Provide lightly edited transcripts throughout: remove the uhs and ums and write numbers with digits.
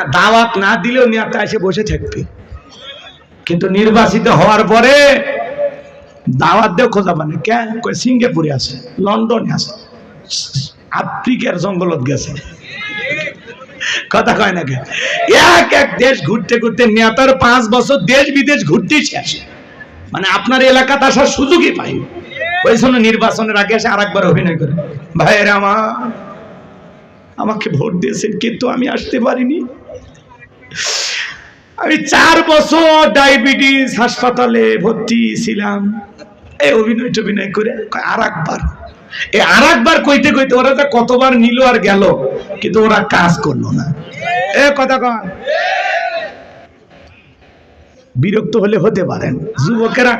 দাওয়াত না দিলেও নেতা এসে বসে থাকবে, কিন্তু নির্বাচিত হওয়ার পরে দাওয়াত দিয়ে খোঁজা মানে কে সিঙ্গাপুরে আছে, লন্ডনে আছে, আফ্রিকার জঙ্গলত গেছে, কথা কয় না কে? এক এক দেশ ঘুরতে ঘুরতে নেতার 5 বছর দেশ বিদেশ ঘুরতেই শেষ, মানে আপনার এলাকাতে আসার সুযোগই পাই। ওই জন্য নির্বাচনের আগে এসে আরেকবার অভিনয় করে, ভাইয়েরা আমাকে ভোট দিয়েছেন কিন্তু আমি আসতে পারিনি, আমি 4 বছর ডায়াবেটিস হাসপাতালে ভর্তি ছিলাম। এই অভিনয় করে আরেকবার কইতে কইতে ওরা তো কতবার নিল আর গেল, কিন্তু ওরা কাজ করলো না। কথা কয়, বিরক্ত হলে হতে পারেন। যুবকেরা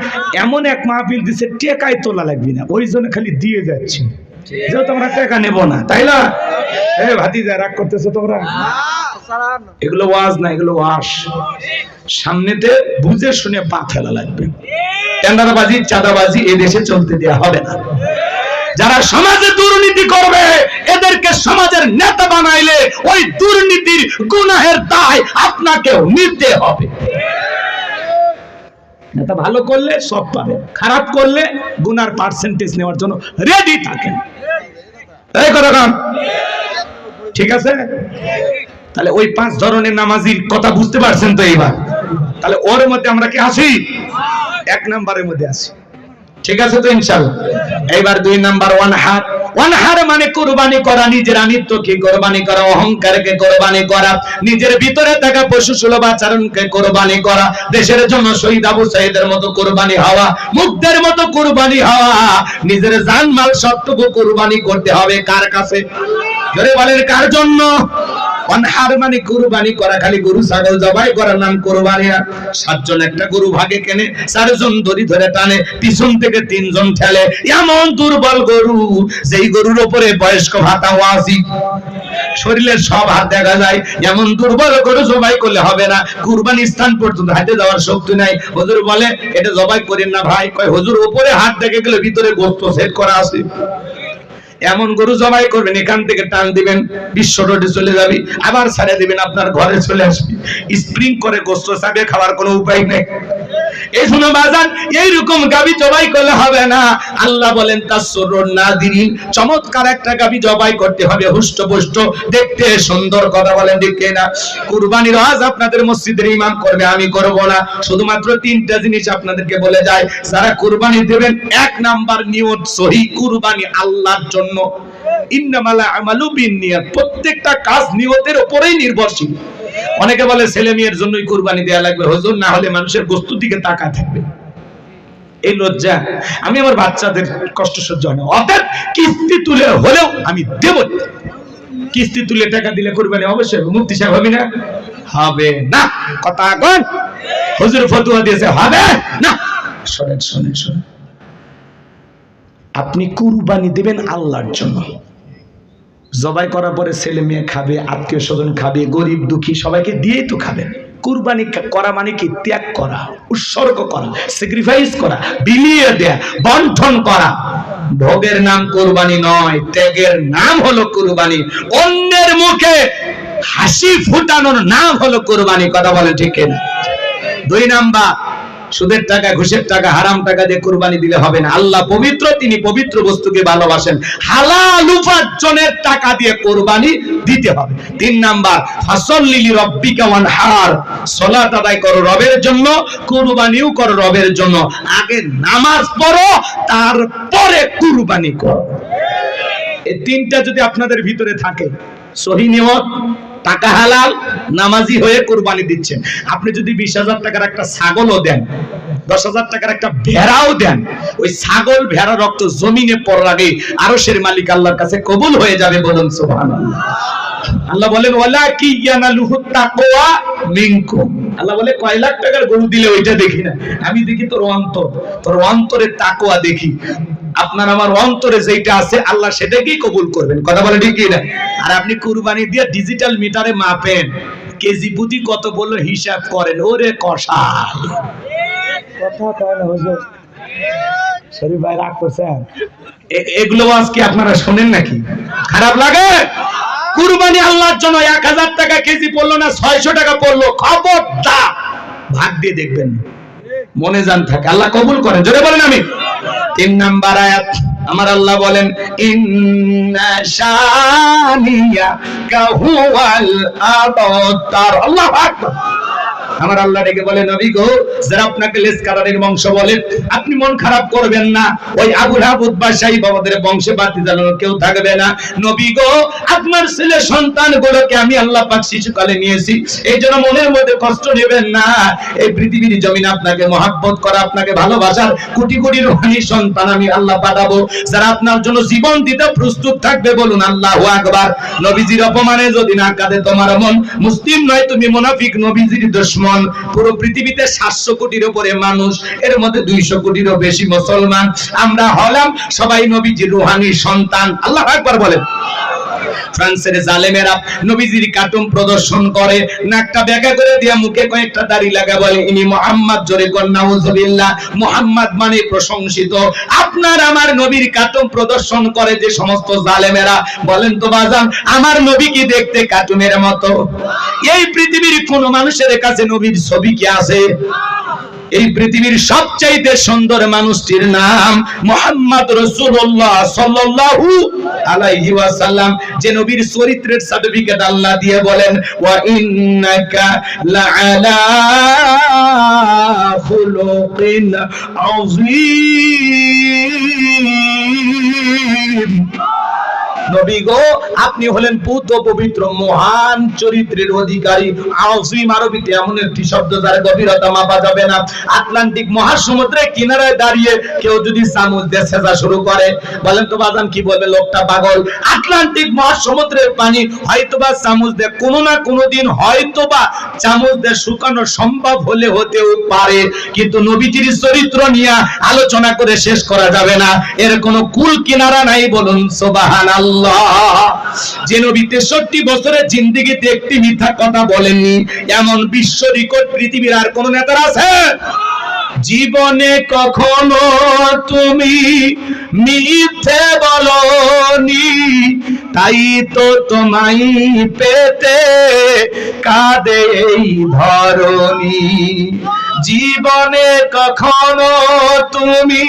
এমন এক মাহফিল দিচ্ছে টেকায় তোলা লাগবে না, ওই জন্য খালি দিয়ে যাচ্ছি, যেহেতু আমরা টাকা নেব না, তাই না? ভাতিজা রাগ করতেছো তোমরা? এগুলো ওয়াজ না, এগুলো ওয়াশ। সামনেতে বুঝে শুনে পা ফেলা লাগবে। টেন্ডারবাজি চাঁদাবাজি এই দেশে চলতে দেওয়া হবে না। যারা সমাজে দুর্নীতি করবে এদেরকে সমাজের নেতা বানাইলে ওই দুর্নীতির গুনাহের দায় আপনাকেও নিতে হবে। নেতা ভালো করলে সব পাবে, খারাপ করলে গুনার পার্সেন্টেজ নেওয়ার জন্য রেডি থাকেন। এই কথা কাম ঠিক আছে? তাহলে ওই 5 ধরনের নামাজির কথা বুঝতে পারছেন তো এইবার? তাহলে ওর মধ্যে আমরা কি আছি? 1 নম্বরের মধ্যে আছি, ঠিক আছে তো ইনশাআল্লাহ। এইবার 2 নাম্বার ওয়ানহার মানে কুরবানি করা, নিজের আমিত্বকে কুরবানি করা, অহংকারকে কুরবানি করা, নিজের ভিতরে থাকা পশু সুলভ আচরণকে কুরবানি করা, দেশের জন্য শহীদ আবু সাঈদের মতো কুরবানি হওয়া, মুগ্ধের মতো কুরবানি হওয়া, নিজের জানমাল সবটুকু কুরবানি করতে হবে কার কাছে? জোরে বলেন কার জন্য? ওয়ানহার মানে কুরবানি করা, খালি গরু ছাগল জবাই করার নাম কুরবানি না। 7 জন একটা গরু ভাগে কেনে, 4 জন দড়ি ধরে টানে, পিছন থেকে 3 জন ঠেলে। এমন দুর্বল গরু, যেই গরুর উপরে বয়স্ক ভাতা ওয়াজিব, শরীরের সব হাত দেখা যায়, এমন দুর্বল গরু জবাই করলে হবে না। কুরবানি স্থান পর্যন্ত হাতে যাওয়ার শক্তি নাই। হুজুর বলে এটা জবাই করেন না ভাই। কয় হুজুর উপরে হাত দেখে গেলে ভিতরে গোশত সেট করা আছে। এমন গরু জবাই করবেন, এখান থেকে টান দিবেন, বিশ্ব রোডে চলে যাবি, আবার ছেড়ে দিবেন, আপনার ঘরে চলে আসবি। স্প্রিং করে গোশত চাবে, খাওয়ার কোনো উপায় নেই। এই শুনো বাজান, এইরকম গাবি জবাই করলে হবে না। আল্লাহ বলেন তাসরুন নাদিরিন, চমৎকার একটা গাবি জবাই করতে হবে, হুষ্টপুষ্ট, দেখতে সুন্দর। কথা বলেন ঠিক না? কুরবানির ওয়াজ আপনাদের মসজিদের ইমাম করবে, আমি করব না। শুধুমাত্র 3টা জিনিস আপনাদেরকে বলে যায়, যারা কুরবানি দেবেন 1 নাম্বার নিয়ত সহি, কুরবানি আল্লাহর জন্য। ইন্নামাল আমালু বিন্নিয়াত, প্রত্যেকটা কাজ নিয়তের উপরেই নির্ভরশীল। অনেকে বলে ছেলে মেয়ের জন্যই কুরবানি দেয়া লাগবে, হুজুর না হলে মানুষের বস্তুর দিকে তাকায় থাকবে। এই লজ্জা, আমি আমার বাচ্চাদের কষ্ট সহ্য হয় না, অতএব কিস্তি তুলে হলেও আমি দেব। কিস্তি তুলে টাকা দিলে কুরবানি অবশ্যই মুফতি সাহেব হবে না? হবে না। কথা কোন হুজুর ফতোয়া দিয়েছে হবে না। শোনেন, আপনি কুরবানি দেবেন আল্লাহর জন্য। জবাই করার পরে ছেলে মেয়ে খাবে, আত্মীয় স্বজন খাবে, গরিব দুঃখী সবাইকে দিয়েই তো খাবেন। কুরবানি করা মানে কি? ত্যাগ করা, উৎসর্গ করা, স্যাক্রিফাইস করা, বিলিয়ে দেয়া, বন্টন করা। ভোগের নাম কুরবানি নয়, ত্যাগের নাম হলো কুরবানি। অন্যের মুখে হাসি ফুটানোর নাম হলো কুরবানি। কথা বলে ঠিক না? 2 নাম্বার, সুদের টাকা, ঘুষের টাকা, হারাম টাকা দিয়ে কুরবানি দিলে হবে না। আল্লাহ পবিত্র, তিনি পবিত্র বস্তুকে ভালোবাসেন। হালাল উপার্জনের টাকা দিয়ে কুরবানি দিতে হবে। 3 নাম্বার, ফাসাল্লি লিরাব্বিকা ওয়ানহার, সালাত আদায় করো রবের জন্য, কুরবানিও করো রবের জন্য। আগে নামাজ পড়ো, তারপরে কুরবানি করো। এই 3টা যদি আপনাদের ভিতরে থাকে, সহি নিয়ত, টাকা হালাল, নামাজি হয়ে কুরবানি দিচ্ছেন। আপনি যদি 20,000 টাকার একটা ছাগলও দেন, 10,000 টাকার একটা ভেড়াও দেন, ওই ছাগল ভেড়া রক্ত জমিনে পড়ার আগে আরশের মালিক আল্লাহর কাছে কবুল হয়ে যাবে। বলুন সুবহানাল্লাহ। আল্লাহ বলেন ওয়ালাকি ইয়ানালুহু তাকওয়া মিনকুম। আল্লাহ বলে কয় লাখ টাকার গরু দিলে ওইটা দেখি না, আমি দেখি তোর অন্তর, তোর অন্তরে তাকওয়া দেখি। আপনার আমার অন্তরে যেটা আছে আল্লাহ সেটাকেই কবুল করবেন। কথা বলে ঠিক না? আর আপনি কুরবানি দিয়ে ডিজিটাল মিটারে মাপেন, কেজি প্রতি কত বললো হিসাব করেন, ওরে কষাই। কথা কয় না হুজুর? শরীফ ভাই রাগ করছেন? এগুলো আজকে আপনারা শোনেন নাকি? খারাপ লাগে? কুরবানি আল্লাহর জন্য 1000 টাকা কেজি পড়লো না 600 টাকা পড়লো, খবরদার ভাগ দিয়ে দেখবেন, মনে জান থাকে, আল্লাহ কবুল করেন, জোরে বলেন আমিন। 3 নাম্বার আয়াত আমার আল্লাহ বলেন ইন্না শানিয়াকা হুয়াল আবতার। আল্লাহু আকবার। আমার আল্লাহ ডেকে বলে নবী গো, যারা আপনাকে লেজ কাটারের বংশ বলে আপনি মন খারাপ করবেন না, ওই আবু লাহাব উতবা শাহী বাবাদের বংশে বাতি জ্বালানো কেউ থাকবে না। নবী গো, আপনার ছেলে সন্তানগুলোকে আমি আল্লাহ পাক শিশুকালে নিয়েছি, এই জন্য মনের মধ্যে কষ্ট নেবেন না। এই পৃথিবীর জমিনে আপনাকে মহব্বত করা, আপনাকে ভালোবাসার কোটি কোটি রূহানি সন্তান আমি আল্লাহ পাঠাবো, যারা আপনার জন্য জীবন দিতে প্রস্তুত থাকবে। বলুন আল্লাহু আকবার। নবীজির অপমানে যদি না কাঁদে তোমার মন, মুসলিম নয় তুমি মুনাফিক, নবীজির দুশমন। পুরো পৃথিবীতে 700 কোটির উপরে মানুষ, এর মধ্যে 200 কোটিরও বেশি মুসলমান, আমরা হলাম সবাই নবীজির রূহানি সন্তান। আল্লাহু আকবার বলেন। ফ্রান্সের জালেমেরা নবীজির কার্টুন প্রদর্শন করে, নাকটা বেঁকা করে দিয়ে মুখে কয়েকটা দাড়ি লাগা, বলে ইনি মুহাম্মদ, জোরে কর নাউজুবিল্লাহ। মুহাম্মদ মানে প্রশংসিত। আপনার আমার নবীর কার্টুন প্রদর্শন করে যে সমস্ত জালেমেরা, বলেন তো বাজান আমার নবী কি দেখতে কার্টুনের মতো? এই পৃথিবীর কোন মানুষের কাছে নবীর ছবি কি আছে? এই পৃথিবীর সবচাইতে সুন্দর মানুষটির নাম মুহাম্মদ রাসূলুল্লাহ সাল্লাল্লাহু আলাইহি ওয়াসাল্লাম, যে নবীর চরিত্রের সার্টিফিকেট আল্লাহ দিয়ে বলেন ওয়া ইন্নাকা লাআলা খুলুকিন আযীম। নবী গো, আপনি হলেন পুত পবিত্র মহান চরিত্রের অধিকারী। আযীম আরবিতে এমন একটি শব্দ যার গভীরতা মাপা যাবে না। আটলান্টিক মহাসমুদ্রের কিনারায় দাঁড়িয়ে কেউ যদি চামচ দিয়ে সেজা শুরু করে, বলেন তো বাজান কি বলবে? লোকটা পাগল। আটলান্টিক মহাসমুদ্রের পানি হয়তোবা চামচ দিয়ে কোনো না কোনো দিন হয়তোবা চামচ দিয়ে শুকানো সম্ভব হলে হতেও পারে, কিন্তু নবীজির চরিত্র নিয়ে আলোচনা করে শেষ করা যাবে না, এর কোনো কুল কিনারা নাই। বলুন সুবহানাল্লাহ। যে নবী 63 বছরের জিন্দেগিতে একটি মিথ্যা কথা বলেননি, এমন বিশ্ব রেকর্ড পৃথিবীর আর কোন নেতার আছে? জীবনে কখনো তুমি মিথ্যে বলনি, তাই তো তোমায় পেতে কাঁদে এই ধরণী। জীবনে কখনো তুমি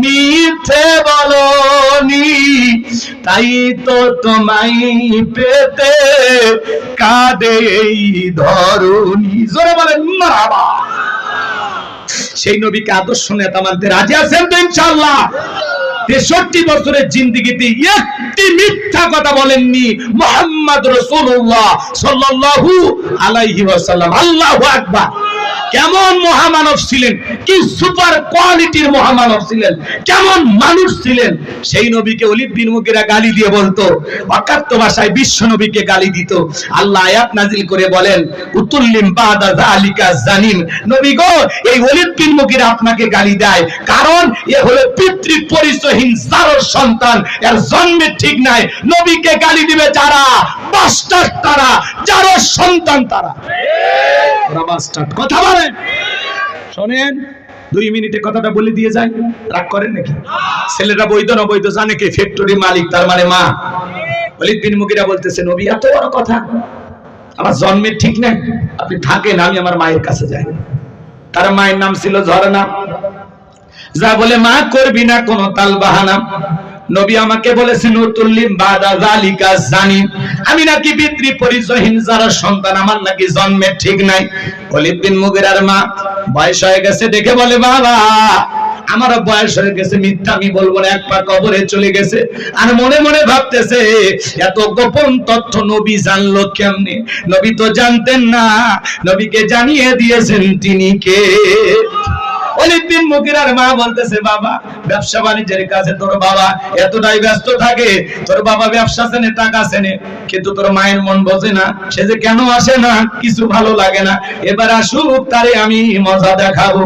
মিথ্যে বলনি, তাই তো তোমায় পেতে কাঁদে এই ধরণী। জোরে বলেন মারহাবা। সেই নবীকে আদর্শ নেতা মানতে রাজি আছেন তো ইনশাআল্লাহ? 63 বছরের জিন্দেগিতে একটি মিথ্যা কথা বলেননি মুহাম্মদ রাসূলুল্লাহ সাল্লাল্লাহু আলাইহি ওয়াসাল্লাম। আল্লাহু আকবার। কেমন মহামানব ছিলেন, কি সুপার কোয়ালিটির মহামানব ছিলেন, কেমন মানুষ ছিলেন। সেই নবীকে ওলীদ বিন মুগীরা গালি দিয়ে বলতো, অকাট্য ভাষায় বিশ্ব নবীকে গালি দিত। আল্লাহ আয়াত নাজিল করে বলেন উতুল্লিম বাদা যালিকা জানিম। নবী গো, এই ওলীদ বিন মুগীরা আপনাকে গালি দেয় কারণ এ হলো পিতৃ পরিচয়হীন জারর সন্তান, এর জন্মে ঠিক নাই। নবীকে গালি দিবে যারা, বাস্টার্ড তারা, জারর সন্তান তারা। ওরা বাস্টার্ড। কথা বলেন, শোনেন 2 মিনিটে কথাটা বলে দিয়ে যায়, রাগ করেন নাকি? ছেলেটা বৈধ না বৈধ জানে কে? ফ্যাক্টরি মালিক, তার মানে মা। ওলীদ বিন মুগীরা বলতেছে নবী এত বড় কথা, আমার জন্মের ঠিক নাই, আপনি থাকেন, আমি আমার মায়ের কাছে যাই। তার মায়ের নাম ছিল ঝর্ণা। যা বলে মা করবি না কোনো তাল বাহানা। নবী আমাকে বলেছেন উতুল্লিম বাদা যালিকা জানিম, আমি নাকি পিতৃ পরিচয়হীন যারা সন্তান, আমার নাকি জন্মের ঠিক নাই। ওলীদ বিন মুগীরার মা বয়স হয়ে গেছে দেখে বলে বাবা আমারও বয়স হয়ে গেছে, মিথ্যা আমি বলবো না, এক পা কবরে চলে গেছে। আর মনে মনে ভাবতেছে এত গোপন তথ্য নবী জানলো কেমনে? নবী তো জানতেন না, নবীকে জানিয়ে দিয়েছেন তিনি কে। ওলীদ বিন মুগীরার মা বলতেছে বাবা ব্যবসা বাণিজ্যের কাছে তোর বাবা এতটাই ব্যস্ত থাকে, তোর বাবা ব্যবসা চেনে, টাকা চেনে, কিন্তু তোর মায়ের মন বোঝে না, সে যে কেন আসে না, কিছু ভালো লাগে না, এবার আসুক, তারে আমি মজা দেখাবো।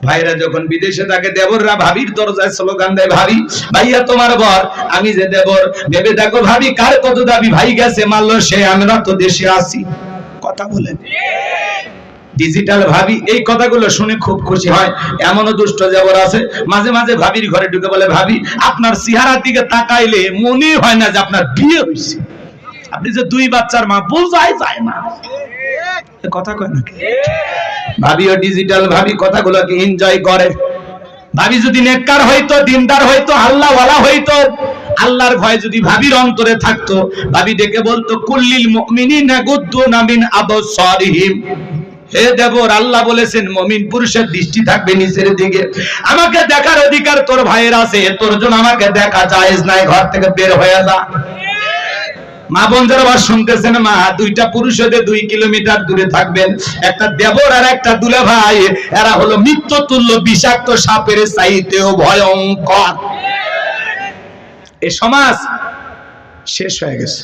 ভাইরা যখন বিদেশে থাকে দেবররা ভাবির দরজায় স্লোগান দেয়, ভাবি ভাইয়া তোমার বর, আমি যে দেবর, ভেবে দেখো ভাবি কার কত দাবি, ভাই গেছে মারলো সে, আমরা তো দেশে আছি। কথা বলেন ডিজিটাল ভাবি এই কথাগুলো শুনে খুব খুশি হয়। এমনও দুষ্ট দেবর আছে মাঝে মাঝে ভাবির ঘরে ঢুকে বলে ভাবি আপনার চেহারার দিকে তাকাইলে মনে হয় না যে আপনার বিয়ে হয়েছে। আপনি যে 2 বাচ্চার মা, বোঝাই যায় না। কথা কয় নাকি? ভাবিও ডিজিটাল, ভাবি কথাগুলোকে এনজয় করে। ভাবি যদি নেককার হইতো, দিনদার হইতো, আল্লাহওয়ালা হইতো, আল্লাহর ভয় যদি ভাবির অন্তরে থাকতো, ভাবি ডেকে বলতো কুল্লিল মুমিনিনা গুদ্দুনা মিন আবসারিহিম। হে দেবর, আল্লাহ বলেছেন মুমিন পুরুষের দৃষ্টি থাকবে নিচের দিকে। আমাকে দেখার অধিকার তোর ভাইয়ের আছে, তোর জন্য আমাকে দেখা জায়েজ নাই, ঘর থেকে বের হয়ে যা। মা বোন যারা আবার শুনতেছেন, মা, 2টা পুরুষ হতে 2 কিলোমিটার দূরে থাকবেন। একটা দেবর আর একটা দুলা ভাই, এরা হলো মৃত্যুতুল্য বিষাক্ত সাপের চাইতেও ভয়ঙ্কর। এই সমাজ শেষ হয়ে গেছে।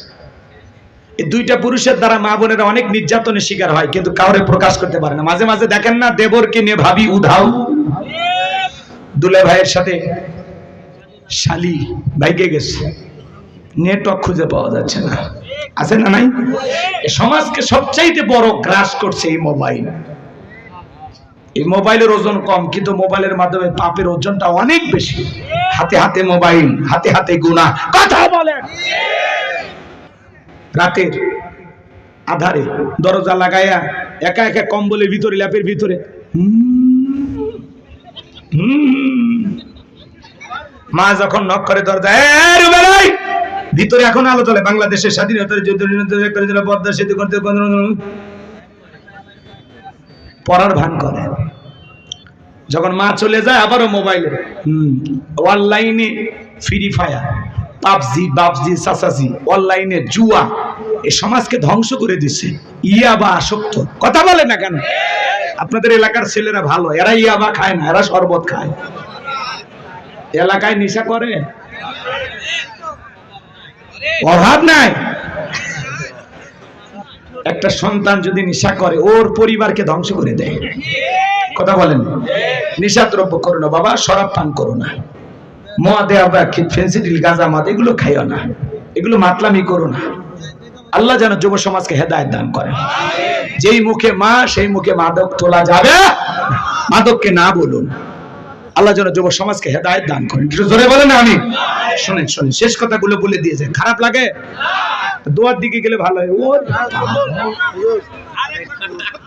এই 2টা পুরুষের দ্বারা মা বোনেরা অনেক নির্যাতনের শিকার হয়, কিন্তু কাউরে প্রকাশ করতে পারে না। মাঝে মাঝে দেখেন না, দেবরকে নিয়ে ভাবি উধাও, দুলা ভাইয়ের সাথে শালি বাইকে গেছে, নেটওয়ার্ক খুঁজে পাওয়া যাচ্ছে না। আছে না নাই? এই সমাজকে সবচাইতে বড় গ্রাস করছে এই মোবাইল। এই মোবাইলের ওজন কম, কিন্তু মোবাইলের মাধ্যমে পাপের ওজনটা অনেক বেশি। হাতে হাতে মোবাইল, হাতে হাতে গুনাহ। কথা বলেন। রাতের আধারে দরজা লাগাইয়া একা একা কম্বলের ভিতরে, ল্যাপের ভিতরে মা যখন নক করে দরজা, ভিতরে এখন আলো চলে, বাংলাদেশের স্বাধীনতার যুদ্ধ পদ্মা সেতু করতে পড়ার ভান করে। যখন মা চলে যায়, আবারও মোবাইলে অনলাইনে ফ্রি ফায়ার, পাবজি, বাবজি, সাসাজি, অনলাইনে জুয়া, এই সমাজকে ধ্বংস করে দিচ্ছে। ইয়াবা আসক্ত। কথা বলে না কেন? আপনাদের এলাকার ছেলেরা ভালো, এরা ইয়াবা খায় না, এরা শরবত খায়। এলাকায় নেশা করে, অভাব নাই। একটা সন্তান যদি নেশা করে, ওর পরিবারকে ধ্বংস করে দেয়। কথা বলেন। নেশা দ্রব্য করো না বাবা, শরাব পান করো না, মদে আবার ফেন্সিডিল, গাঁজা, মদ এগুলো খাইও না, এগুলো মাতলামি করো না। আল্লাহ যেন যুব সমাজকে হেদায়েত দান করেন। যেই মুখে মা, সেই মুখে মাদক তোলা যাবে, মাদককে না বলুন। আল্লাহ যেন যুব সমাজকে হেদায়েত দান করেন। কিছু জোরে বলেন না? আমি শুনেন শুনেন, শেষ কথাগুলো বলে দিয়েছে। খারাপ লাগে? দোয়ার দিকে গেলে ভালো হয়। ও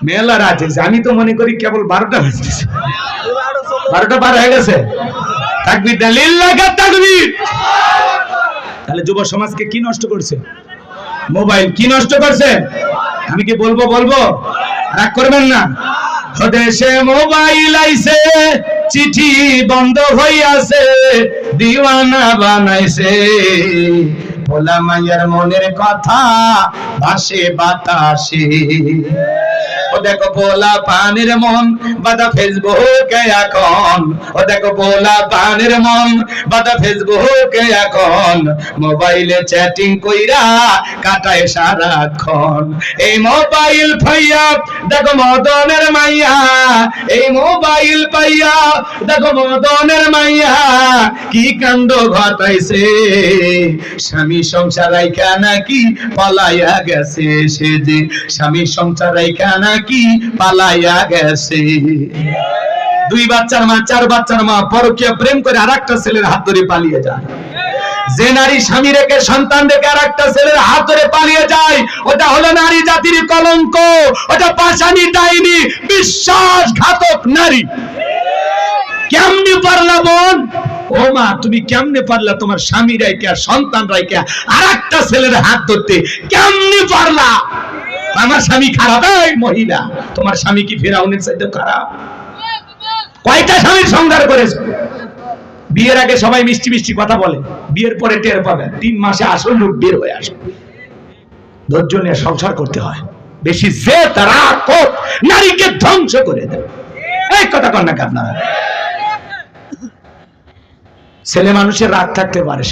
মেলা রাত, আমি তো মনে করি কেবল 12টা বাজতেছে, 12টা পার হয়ে গেছে। তাকবীর দেন, লিল্লাহ তাকবীর। তাহলে যুব সমাজকে কি নষ্ট করছে? মোবাইল। কি নষ্ট করছে? আমি কি বলবো? রাগ করবেন না। দেশে মোবাইল আইছে, চিঠি বন্ধ হইয়াছে, দিওয়ানা বানাইছে, ভোলা মাইয়ার মনের কথা ভাসে বাতাসে। ও দেখো ভোলা পানের মন বাদা ফেসবুকে এখন, ও দেখো ভোলা পানের মন বাদা ফেসবুকে এখন, মোবাইলে চ্যাটিং কইরা কাটায় সারাক্ষণ। এই মোবাইল পাইয়া দেখো মদনের মাইয়া, এই মোবাইল পাইয়া দেখো মদনের মাইয়া কি কাণ্ড ঘটাইছে। স্বামী সংসার রাইখা নাকি পালাইয়া গেছে, সে যে স্বামী সংসার রাইখা নাকি পালাইয়া গেছে। 2 বাচ্চার মা, 4 বাচ্চার মা পরকীয়া প্রেম করে আরেকটা ছেলের হাত ধরে পালিয়ে যায়। যে নারী স্বামী রেখে সন্তান রেখে আরেকটা ছেলের হাত ধরে পালিয়ে যায়, ওটা হলো নারী জাতির কলঙ্ক, ওটা পাশানি ডাইনি, বিশ্বাসঘাতক নারী। কেমনে পারলা বোন? ও মা, তুমি কেমনে পারলা তোমার স্বামী রাইখা, সন্তান রাইখা আরেকটা ছেলের হাত ধরতে? কেমনে পারলা? আমার স্বামী খারাপ? এই মহিলা, তোমার স্বামী কি ফিরাউনের চাইতে খারাপ? কয়টা স্বামীর সংসার করেছো? বিয়ের আগে সবাই মিষ্টি মিষ্টি কথা বলে, বিয়ের পরে টের পাবেন 3 মাসে আসল লোক বের হয়ে আসে। ধৈর্য নিয়ে সংসার করতে হয়। বেশি যে তারা নারীকে ধ্বংস করে দেয়। এই কথা কন না আপনারা। ছেলে মানুষের রাগ থাকতে পারে।